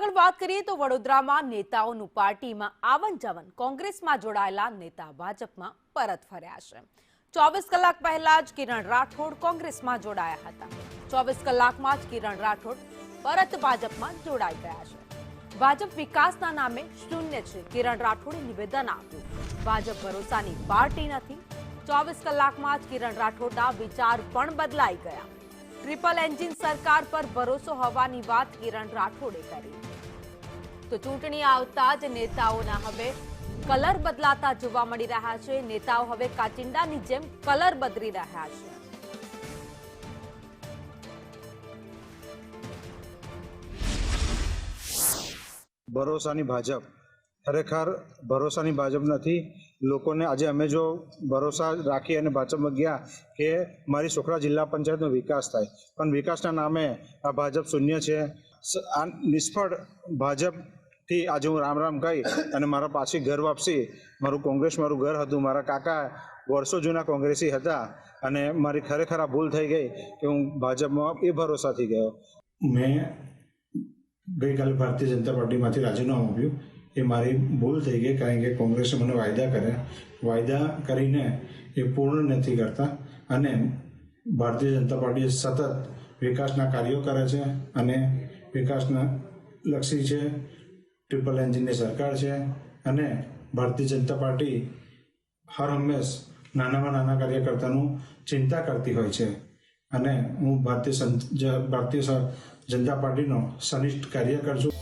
આગળ વાત કરીએ તો વડોદરામાં નેતાઓનું પાર્ટીમાં આવન જાવન કોંગ્રેસમાં જોડાયેલા નેતા ભાજપમાં પરત ફર્યા છે। 24 કલાક પહેલા જ કિરણ રાઠોડ કોંગ્રેસમાં જોડાયા હતા। 24 કલાકમાં જ કિરણ રાઠોડ પરત ભાજપમાં જોડાઈ ગયા છે। ભાજપ વિકાસના નામે શૂન્ય છે, કિરણ રાઠોડે નિવેદન આપ્યું। ભાજપ ભરોસાની પાર્ટી નથી। 24 કલાકમાં જ કિરણ રાઠોડના વિચાર પણ બદલાઈ ગયા। ट्रिपल एंजिन सरकार पर भरोसो होवानी बात किरण राठोड़े करी। तो चूंटणी आवता ज नेताओना हवे कलर बदलाता जोवा मळी रह्या छे। नेताओ हवे काचिंडानी जेम कलर बदली रह्या छे। भरोसानी भाजप खरेखर भरोसानी भाजप नहीं। लोकोने आज अमे जो भरोसा राखी अने भाजपमां गया कि मारी छोकरा जिला पंचायत में विकास थाय, पण विकासना नामे आ भाजप शून्य छे। आ निष्फळ भाजप थी आज हूँ राम राम कही अने मारा पाછી घर वापसी। मारू कोंग्रेस मारू घर हतुं। मारा काका वर्षो जूना कोंग्रेसी हता अने मारी खरेखर आ भूल थई गई कि हूँ भाजपमां ए भरोसाथी गयो। मैं गई काले भारतीय जनता पार्टी में राजीनामું आप्યું। એ મારી ભૂલ થઈ ગઈ, કારણ કે કોંગ્રેસે મને વાયદા કરીને એ પૂર્ણ નથી કરતા અને ભારતીય જનતા પાર્ટી સતત વિકાસના કાર્યો કરે છે અને વિકાસના લક્ષી છે। ટ્રિપલ એન્જિનની સરકાર છે અને ભારતીય જનતા પાર્ટી હર હંમેશ નાનામાં નાના કાર્યકર્તાનું ચિંતા કરતી હોય છે અને હું ભારતીય જનતા પાર્ટીનો સનિષ્ઠ કાર્યકર છું।